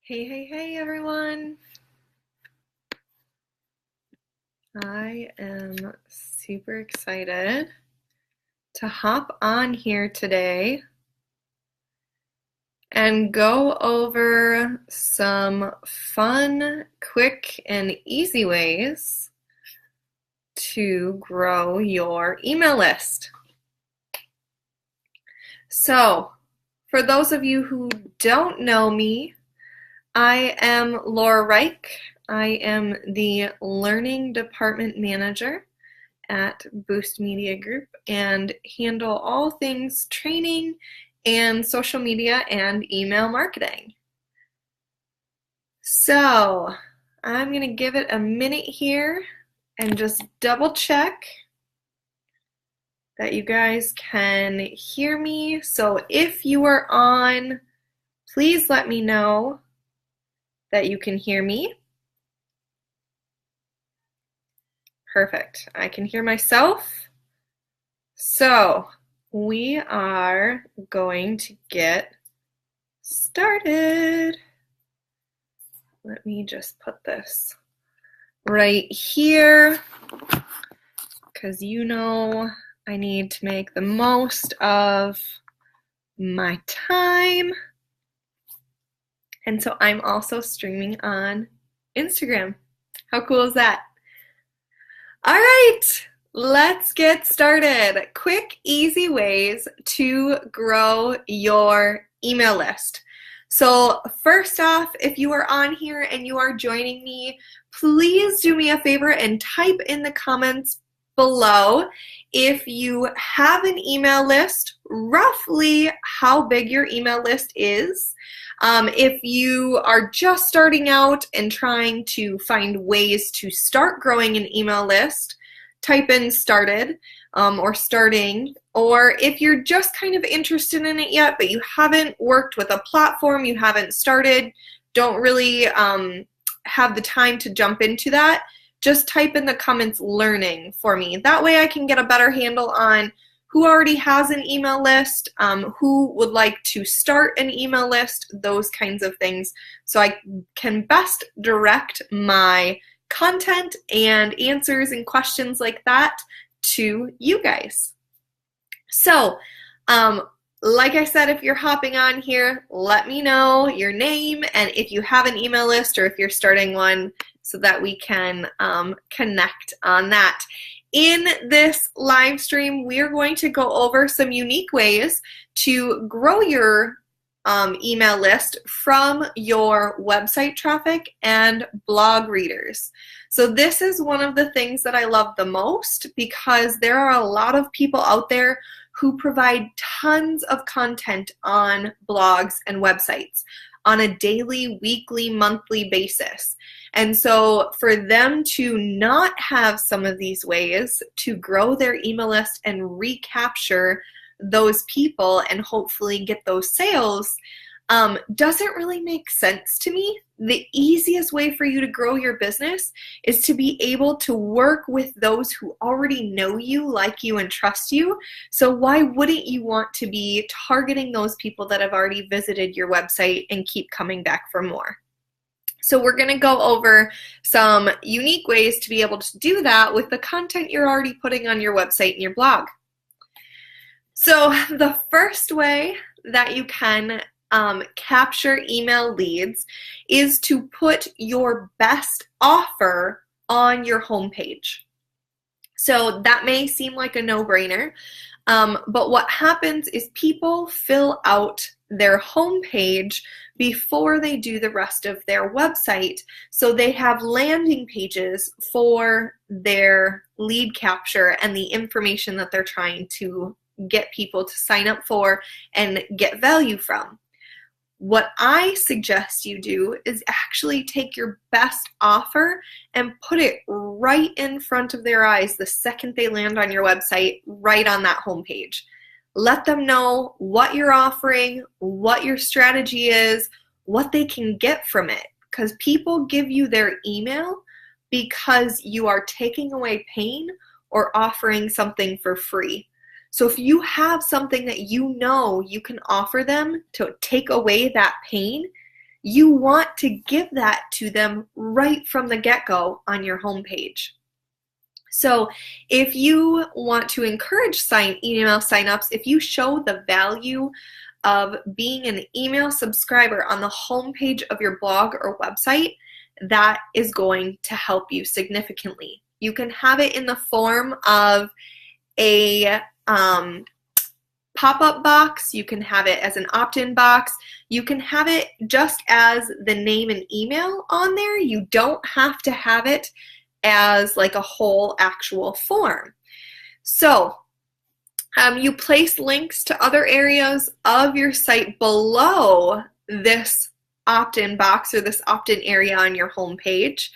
Hey everyone. I am super excited to hop on here today and go over some fun, quick, and easy ways to grow your email list. So, for those of you who don't know me, I am Laura Reich. I am the Learning Department Manager at Boost Media Group and handle all things training and social media and email marketing. So I'm going to give it a minute here and just double check that you guys can hear me. So if you are on, please let me know that you can hear me. Perfect. I can hear myself. So we are going to get started. Let me just put this right here because I need to make the most of my time. And so I'm also streaming on Instagram. How cool is that? All right, let's get started. Quick, easy ways to grow your email list. So first off, if you are on here and you are joining me, please do me a favor and type in the comments below if you have an email list, roughly how big your email list is. If you are just starting out and trying to find ways to start growing an email list, type in started or starting. Or if you're just kind of interested in it yet, but you haven't worked with a platform, you haven't started, don't really have the time to jump into that, just type in the comments learning for me. That way I can get a better handle on who already has an email list, who would like to start an email list, those kinds of things, so I can best direct my content and answers and questions like that to you guys. So, like I said, if you're hopping on here, let me know your name and if you have an email list or if you're starting one so that we can connect on that. In this live stream, we are going to go over some unique ways to grow your email list from your website traffic and blog readers. So this is one of the things that I love the most because there are a lot of people out there who provide tons of content on blogs and websites on a daily, weekly, monthly basis. And so for them to not have some of these ways to grow their email list and recapture those people and hopefully get those sales doesn't really make sense to me. The easiest way for you to grow your business is to be able to work with those who already know you, like you, and trust you. So why wouldn't you want to be targeting those people that have already visited your website and keep coming back for more? So we're going to go over some unique ways to be able to do that with the content you're already putting on your website and your blog. So the first way that you can capture email leads is to put your best offer on your homepage. So that may seem like a no-brainer, but what happens is people fill out their homepage before they do the rest of their website. So they have landing pages for their lead capture and the information that they're trying to get people to sign up for and get value from. What I suggest you do is actually take your best offer and put it right in front of their eyes the second they land on your website, right on that homepage. Let them know what you're offering, what your strategy is, what they can get from it. Because people give you their email because you are taking away pain or offering something for free. So if you have something that you know you can offer them to take away that pain, you want to give that to them right from the get-go on your homepage. So if you want to encourage email signups, if you show the value of being an email subscriber on the homepage of your blog or website, that is going to help you significantly. You can have it in the form of a pop-up box. You can have it as an opt-in box. You can have it just as the name and email on there. You don't have to have it as like a whole actual form. So you place links to other areas of your site below this opt-in box or this opt-in area on your homepage,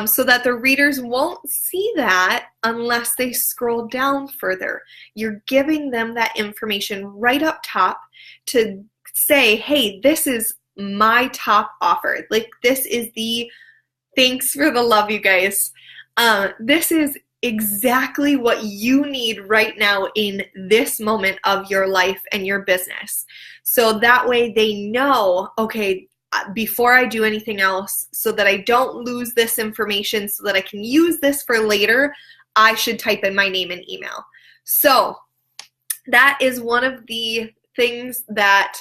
so that the readers won't see that unless they scroll down further. You're giving them that information right up top to say, hey, this is my top offer. Like, this is the, thanks for the love, you guys. This is exactly what you need right now in this moment of your life and your business. So that way they know, okay, before I do anything else, so that I don't lose this information, so that I can use this for later, I should type in my name and email. So that is one of the things that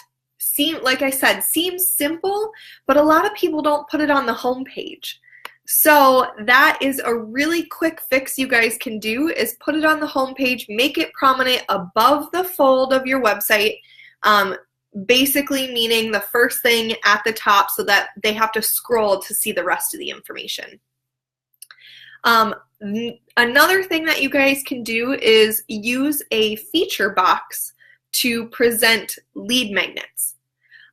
like I said, seems simple, but a lot of people don't put it on the homepage. So that is a really quick fix you guys can do, is put it on the homepage, make it prominent above the fold of your website, basically meaning the first thing at the top so that they have to scroll to see the rest of the information. Another thing that you guys can do is use a feature box to present lead magnets.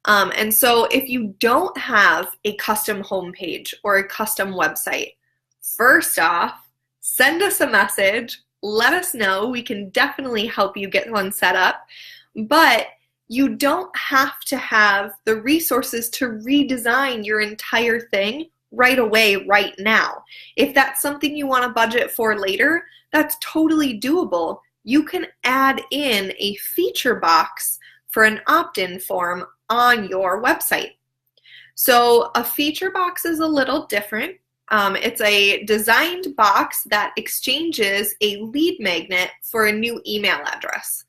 And so if you don't have a custom homepage or a custom website, first off, send us a message, let us know. We can definitely help you get one set up, but you don't have to have the resources to redesign your entire thing right away, right now. If that's something you want to budget for later, that's totally doable. You can add in a feature box for an opt-in form on your website. So a feature box is a little different. It's a designed box that exchanges a lead magnet for a new email address.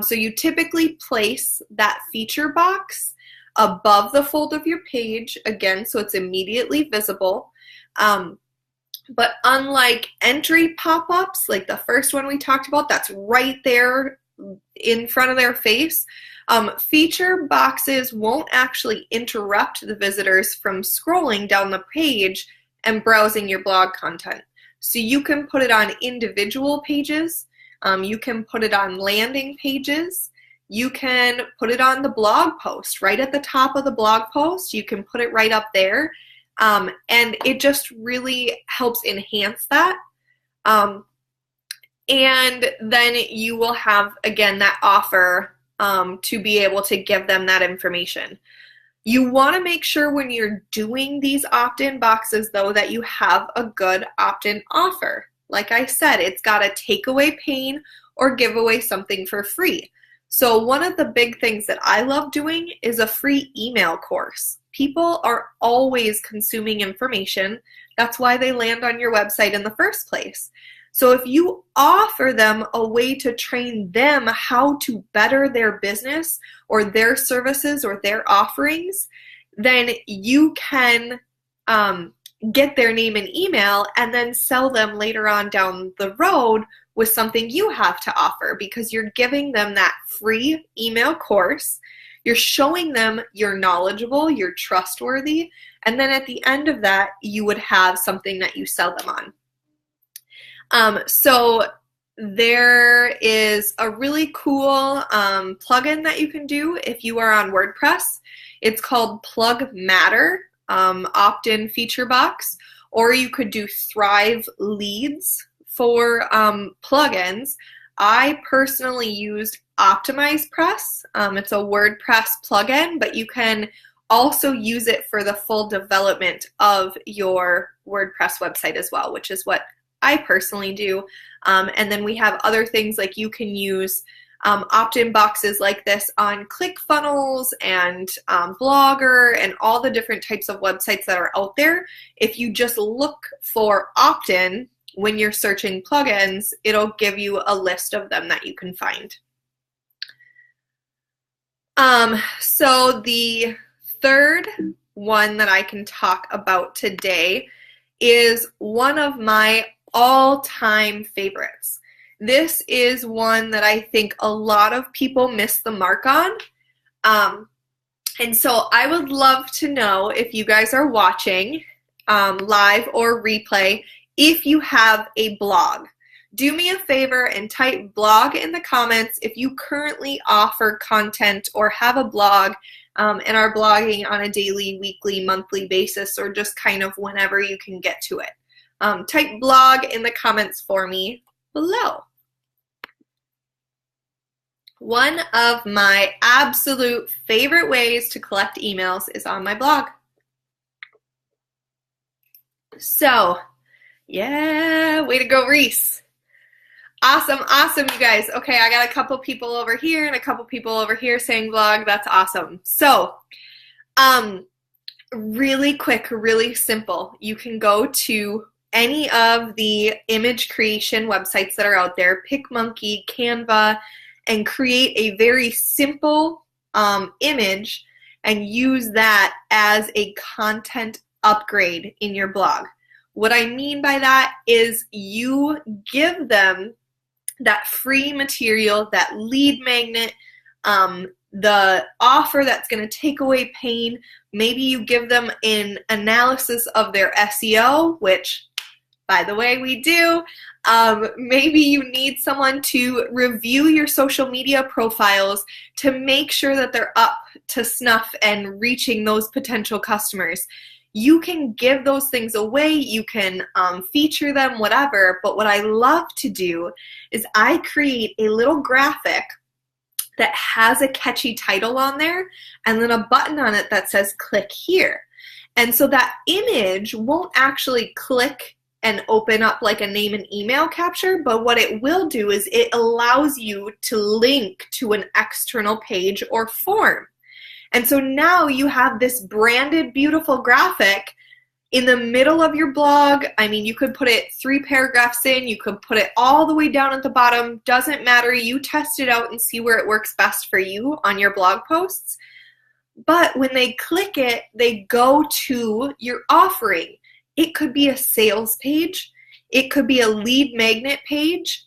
So you typically place that feature box above the fold of your page, again, so it's immediately visible. But unlike entry pop-ups, like the first one we talked about, that's right there in front of their face, feature boxes won't actually interrupt the visitors from scrolling down the page and browsing your blog content. So you can put it on individual pages, you can put it on landing pages, you can put it on the blog post, right at the top of the blog post, you can put it right up there, and it just really helps enhance that. And then you will have, again, that offer to be able to give them that information. You want to make sure when you're doing these opt-in boxes, though, that you have a good opt-in offer. Like I said, it's got to take away pain or give away something for free. So one of the big things that I love doing is a free email course. People are always consuming information. That's why they land on your website in the first place. So if you offer them a way to train them how to better their business or their services or their offerings, then you can get their name and email and then sell them later on down the road with something you have to offer, because you're giving them that free email course. You're showing them you're knowledgeable, you're trustworthy, and then at the end of that, you would have something that you sell them on. So there is a really cool plugin that you can do if you are on WordPress. It's called Plug Matter opt-in feature box, or you could do Thrive Leads for plugins. I personally used OptimizePress. It's a WordPress plugin, but you can also use it for the full development of your WordPress website as well, which is what I personally do. And then we have other things like you can use opt-in boxes like this on ClickFunnels and Blogger and all the different types of websites that are out there. If you just look for opt-in when you're searching plugins, it'll give you a list of them that you can find. So the third one that I can talk about today is one of my all-time favorites. This is one that I think a lot of people miss the mark on. And so I would love to know if you guys are watching live or replay, if you have a blog. Do me a favor and type blog in the comments if you currently offer content or have a blog and are blogging on a daily, weekly, monthly basis, or just kind of whenever you can get to it. Type blog in the comments for me below. One of my absolute favorite ways to collect emails is on my blog. So, yeah, way to go, Reese. Awesome, awesome, you guys. Okay, I got a couple people over here and a couple people over here saying blog. That's awesome. So, really quick, really simple. You can go to any of the image creation websites that are out there, PicMonkey, Canva, and create a very simple image and use that as a content upgrade in your blog. What I mean by that is you give them that free material, that lead magnet, the offer that's going to take away pain. Maybe you give them an analysis of their SEO, which, by the way, we do. Maybe you need someone to review your social media profiles to make sure that they're up to snuff and reaching those potential customers. You can give those things away, you can feature them, whatever, but what I love to do is I create a little graphic that has a catchy title on there and then a button on it that says click here. And so that image won't actually click and open up like a name and email capture, but what it will do is it allows you to link to an external page or form. And so now you have this branded, beautiful graphic in the middle of your blog. I mean, you could put it 3 paragraphs in, you could put it all the way down at the bottom, doesn't matter. You test it out and see where it works best for you on your blog posts. But when they click it, they go to your offering. It could be a sales page. It could be a lead magnet page,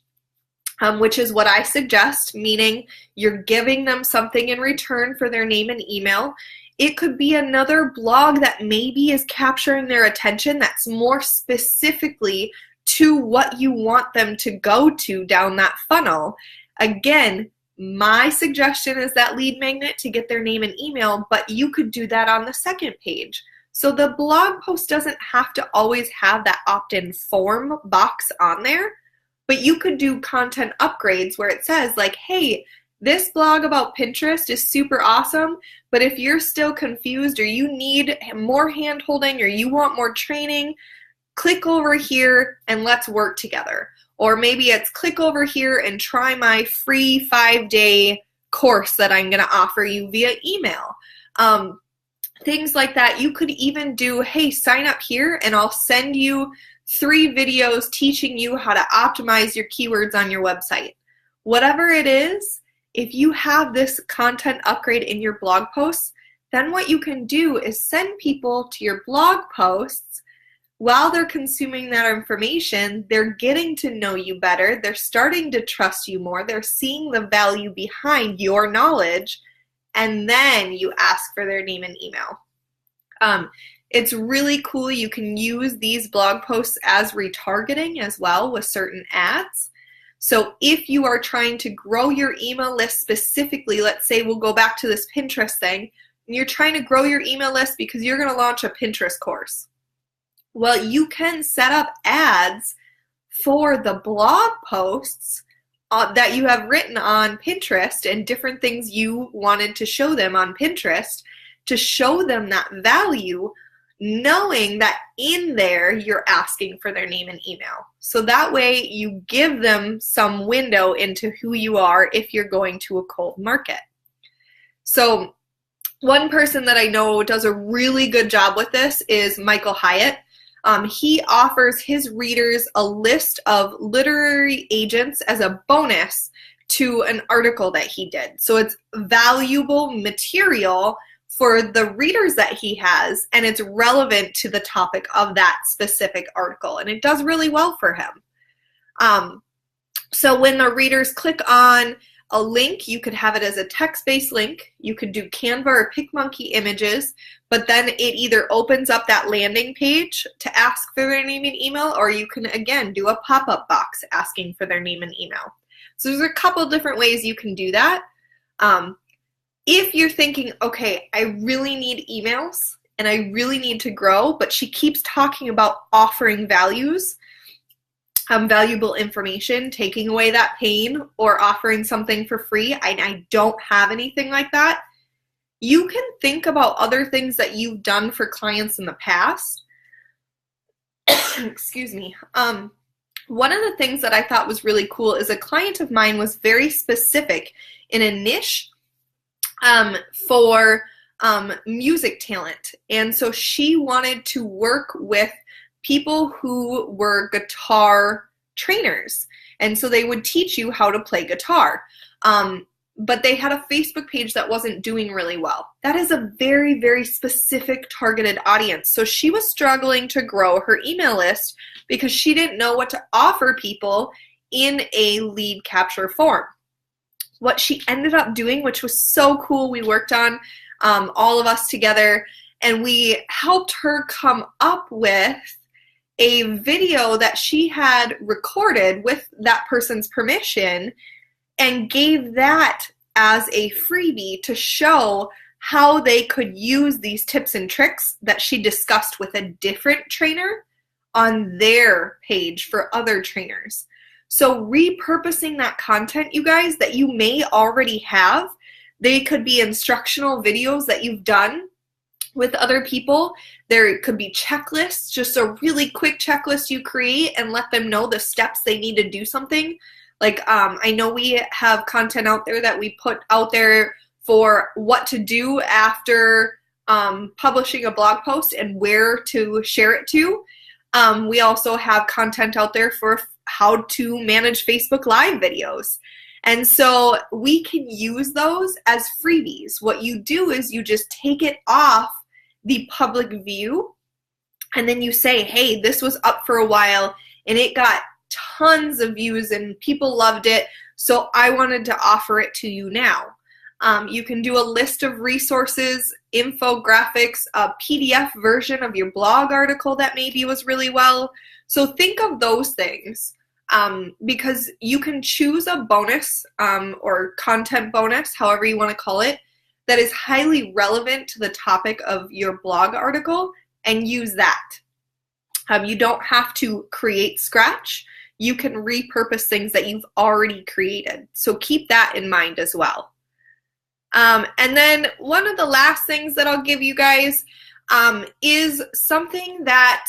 which is what I suggest, meaning you're giving them something in return for their name and email. It could be another blog that maybe is capturing their attention that's more specifically to what you want them to go to down that funnel. Again, my suggestion is that lead magnet to get their name and email, but you could do that on the second page. So the blog post doesn't have to always have that opt-in form box on there, but you could do content upgrades where it says like, hey, this blog about Pinterest is super awesome, but if you're still confused or you need more hand-holding or you want more training, click over here and let's work together. Or maybe it's click over here and try my free 5-day course that I'm going to offer you via email. Things like that. You could even do, hey, sign up here and I'll send you 3 videos teaching you how to optimize your keywords on your website. Whatever it is, if you have this content upgrade in your blog posts, then what you can do is send people to your blog posts. While they're consuming that information, they're getting to know you better. They're starting to trust you more. They're seeing the value behind your knowledge. And then you ask for their name and email. It's really cool. You can use these blog posts as retargeting as well with certain ads. So if you are trying to grow your email list specifically, let's say we'll go back to this Pinterest thing, and you're trying to grow your email list because you're going to launch a Pinterest course. Well, you can set up ads for the blog posts that you have written on Pinterest and different things you wanted to show them on Pinterest to show them that value. knowing that in there you're asking for their name and email. So that way you give them some window into who you are if you're going to a cold market. So one person that I know does a really good job with this is Michael Hyatt. He offers his readers a list of literary agents as a bonus to an article that he did. So it's valuable material for the readers that he has, and it's relevant to the topic of that specific article, and it does really well for him. So when the readers click on a link, you could have it as a text-based link. You could do Canva or PicMonkey images, but then it either opens up that landing page to ask for their name and email, or you can, again, do a pop-up box asking for their name and email. So there's a couple different ways you can do that. If you're thinking, okay, I really need emails and I really need to grow, but she keeps talking about offering valuable information, taking away that pain, or offering something for free, I don't have anything like that, you can think about other things that you've done for clients in the past. Excuse me. One of the things that I thought was really cool is a client of mine was very specific in a niche for music talent. And so she wanted to work with people who were guitar trainers. And so they would teach you how to play guitar. But they had a Facebook page that wasn't doing really well. That is a very, very specific targeted audience. So she was struggling to grow her email list because she didn't know what to offer people in a lead capture form. What she ended up doing, which was so cool, we worked on all of us together, and we helped her come up with a video that she had recorded with that person's permission and gave that as a freebie to show how they could use these tips and tricks that she discussed with a different trainer on their page for other trainers. So repurposing that content, you guys, that you may already have, they could be instructional videos that you've done with other people. There could be checklists, just a really quick checklist you create and let them know the steps they need to do something. Like I know we have content out there that we put out there for what to do after publishing a blog post and where to share it to. We also have content out there for how to manage Facebook Live videos. And so we can use those as freebies. What you do is you just take it off the public view, and then you say, hey, this was up for a while and it got tons of views and people loved it, so I wanted to offer it to you now. You can do a list of resources, infographics, a PDF version of your blog article that maybe was really well. So think of those things because you can choose a bonus or content bonus, however you want to call it, that is highly relevant to the topic of your blog article and use that. You don't have to create scratch. You can repurpose things that you've already created. So keep that in mind as well. And then one of the last things that I'll give you guys is something that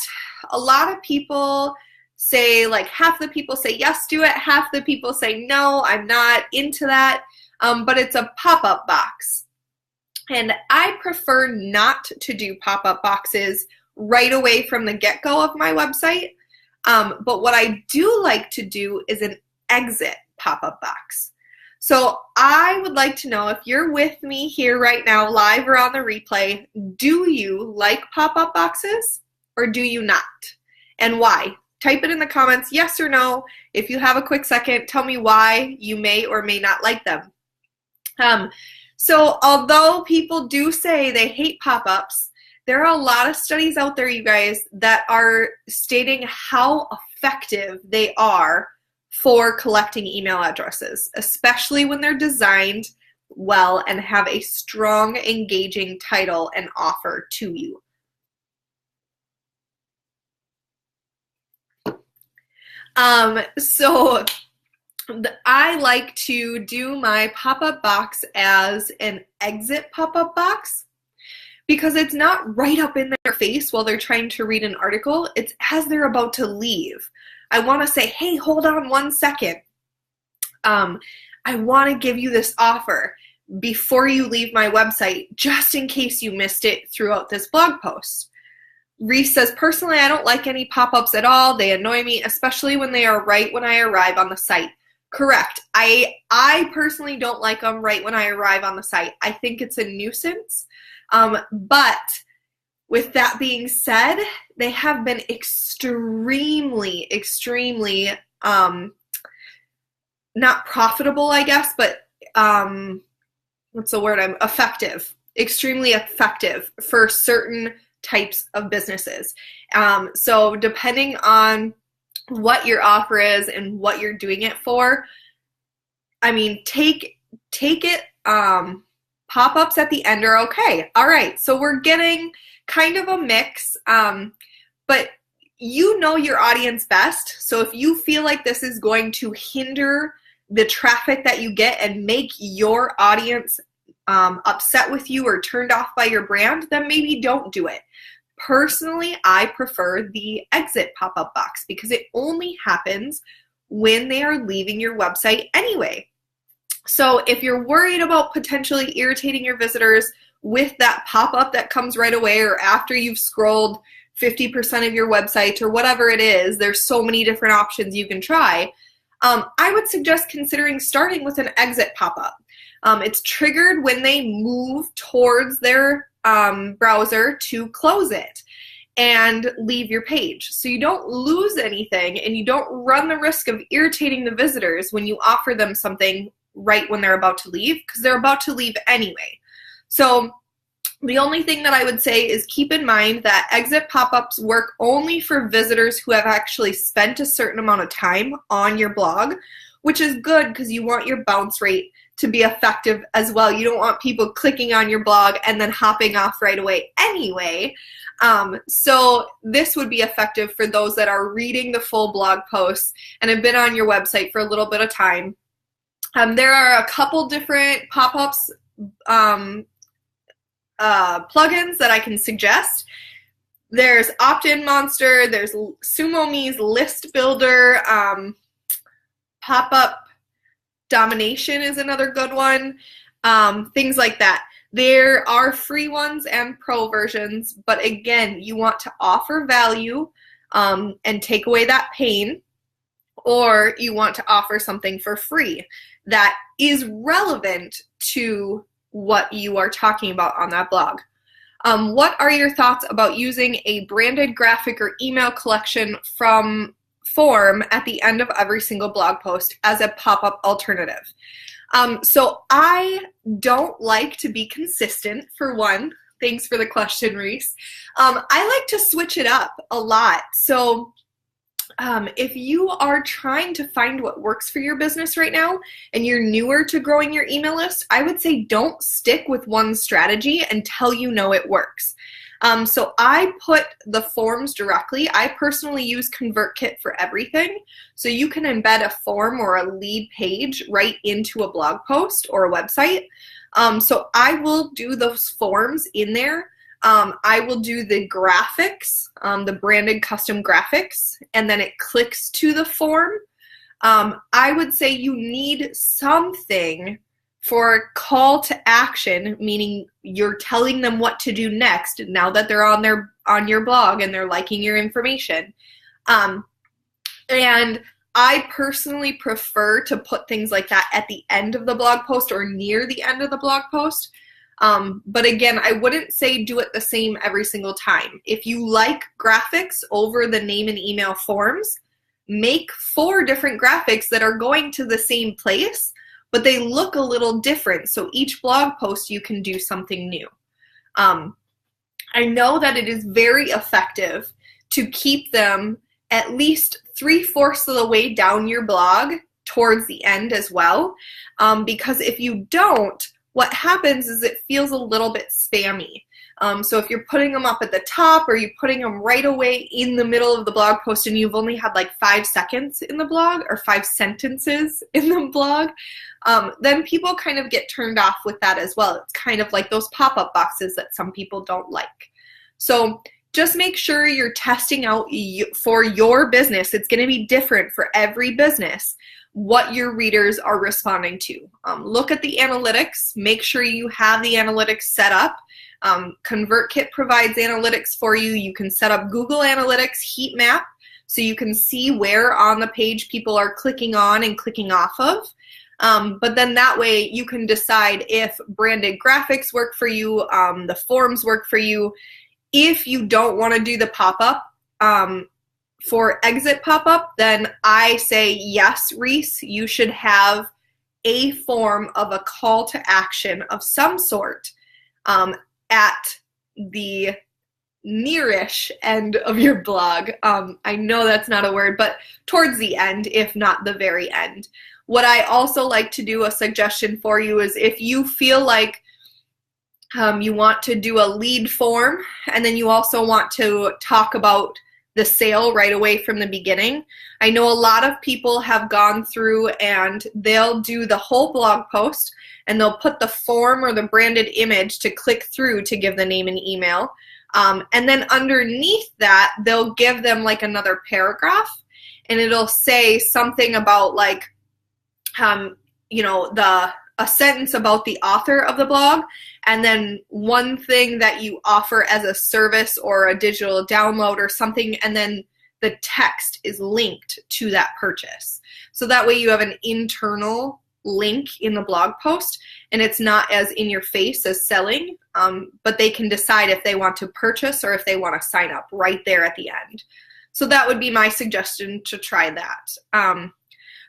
a lot of people say, like half the people say yes to it, half the people say no, I'm not into that, but it's a pop-up box. And I prefer not to do pop-up boxes right away from the get-go of my website. But what I do like to do is an exit pop-up box. So I would like to know, if you're with me here right now, live or on the replay, do you like pop-up boxes or do you not? And why? Type it in the comments, yes or no. If you have a quick second, tell me why you may or may not like them. So although people do say they hate pop-ups, there are a lot of studies out there, you guys, that are stating how effective they are for collecting email addresses, especially when they're designed well and have a strong, engaging title and offer to you. So I like to do my pop-up box as an exit pop-up box, because it's not right up in their face while they're trying to read an article. It's as they're about to leave. I want to say, hey, hold on 1 second. I want to give you this offer before you leave my website, just in case you missed it throughout this blog post. Reese says, personally, I don't like any pop-ups at all. They annoy me, especially when they are right when I arrive on the site. Correct. I personally don't like them right when I arrive on the site. I think it's a nuisance. But with that being said, they have been extremely, not profitable, I guess, but what's the word? Effective. Extremely effective for certain types of businesses. So depending on what your offer is and what you're doing it for, I mean, take it. Pop-ups at the end are okay. All right, so we're getting kind of a mix, but you know your audience best. So if you feel like this is going to hinder the traffic that you get and make your audience upset with you or turned off by your brand, then maybe don't do it. Personally, I prefer the exit pop-up box because it only happens when they are leaving your website anyway. So if you're worried about potentially irritating your visitors with that pop-up that comes right away or after you've scrolled 50% of your website or whatever it is, there's so many different options you can try. I would suggest considering starting with an exit pop-up. It's triggered when they move towards their browser to close it and leave your page. So you don't lose anything and you don't run the risk of irritating the visitors when you offer them something right when they're about to leave, because they're about to leave anyway. So the only thing that I would say is keep in mind that exit pop-ups work only for visitors who have actually spent a certain amount of time on your blog, which is good because you want your bounce rate to be effective as well. You don't want people clicking on your blog and then hopping off right away anyway. So this would be effective for those that are reading the full blog posts and have been on your website for a little bit of time. There are a couple different pop-ups plugins that I can suggest. There's Opt-in Monster, there's SumoMe's List Builder, Pop-up Domination is another good one, things like that. There are free ones and pro versions, but again, you want to offer value and take away that pain, or you want to offer something for free that is relevant to what you are talking about on that blog. What are your thoughts about using a branded graphic or email collection from form at the end of every single blog post as a pop-up alternative? So I don't like to be consistent, for one. Thanks for the question, Reese. I like to switch it up a lot. So if you are trying to find what works for your business right now and you're newer to growing your email list, I would say don't stick with one strategy until you know it works. So I put the forms directly. I personally use ConvertKit for everything. So you can embed a form or a lead page right into a blog post or a website. So I will do those forms in there. I will do the graphics, the branded custom graphics, and then it clicks to the form. I would say you need something for call to action, meaning you're telling them what to do next now that they're on your blog and they're liking your information. And I personally prefer to put things like that at the end of the blog post or near the end of the blog post. But again, I wouldn't say do it the same every single time. If you like graphics over the name and email forms, make 4 different graphics that are going to the same place, but they look a little different. So each blog post you can do something new. I know that it is very effective to keep them at least 3/4 of the way down your blog towards the end as well. Because if you don't, what happens is it feels a little bit spammy. So if you're putting them up at the top or you're putting them right away in the middle of the blog post and you've only had like 5 seconds in the blog or 5 sentences in the blog, then people kind of get turned off with that as well. It's kind of like those pop-up boxes that some people don't like. So just make sure you're testing out for your business. It's going to be different for every business what your readers are responding to. Look at the analytics. Make sure you have the analytics set up. ConvertKit provides analytics for you. You can set up Google Analytics heat map so you can see where on the page people are clicking on and clicking off of. But then that way you can decide if branded graphics work for you, the forms work for you. If you don't want to do the pop-up for exit pop-up, then I say yes, Reese, you should have a form of a call to action of some sort at the nearish end of your blog. I know that's not a word, but towards the end, if not the very end. What I also like to do, a suggestion for you, is if you feel like you want to do a lead form and then you also want to talk about the sale right away from the beginning. I know a lot of people have gone through and they'll do the whole blog post and they'll put the form or the branded image to click through to give the name and email. And then underneath that, they'll give them like another paragraph and it'll say something about like, you know, a sentence about the author of the blog, and then one thing that you offer as a service or a digital download or something, and then the text is linked to that purchase. So that way you have an internal link in the blog post, and it's not as in your face as selling, but they can decide if they want to purchase or if they want to sign up right there at the end. So that would be my suggestion to try that.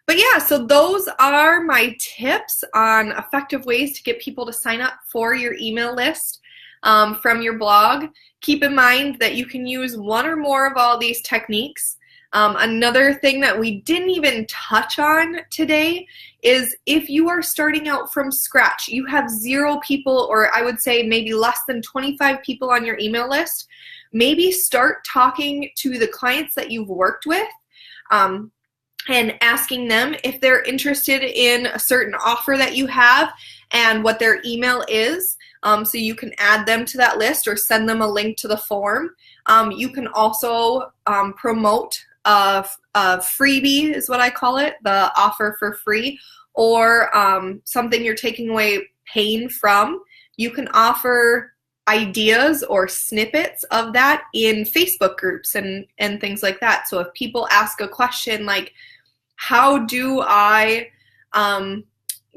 But yeah, so those are my tips on effective ways to get people to sign up for your email list from your blog. Keep in mind that you can use one or more of all these techniques. Another thing that we didn't even touch on today is if you are starting out from scratch, you have 0 people, or I would say maybe less than 25 people on your email list, maybe start talking to the clients that you've worked with and asking them if they're interested in a certain offer that you have and what their email is. So you can add them to that list or send them a link to the form. You can also promote a freebie, is what I call it, the offer for free, or something you're taking away pain from. You can offer ideas or snippets of that in Facebook groups and things like that. So if people ask a question like, how do I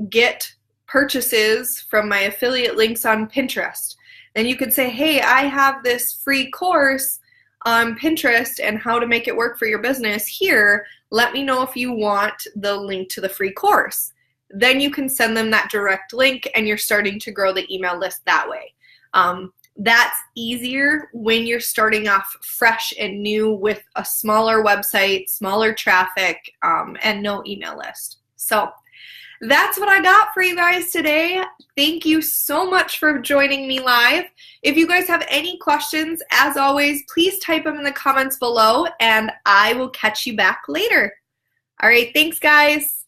get purchases from my affiliate links on Pinterest? Then you could say, hey, I have this free course on Pinterest and how to make it work for your business here. Let me know if you want the link to the free course. Then you can send them that direct link and you're starting to grow the email list that way. That's easier when you're starting off fresh and new with a smaller website, smaller traffic, and no email list. So that's what I got for you guys today. Thank you so much for joining me live. If you guys have any questions, as always, please type them in the comments below and I will catch you back later. All right, thanks guys.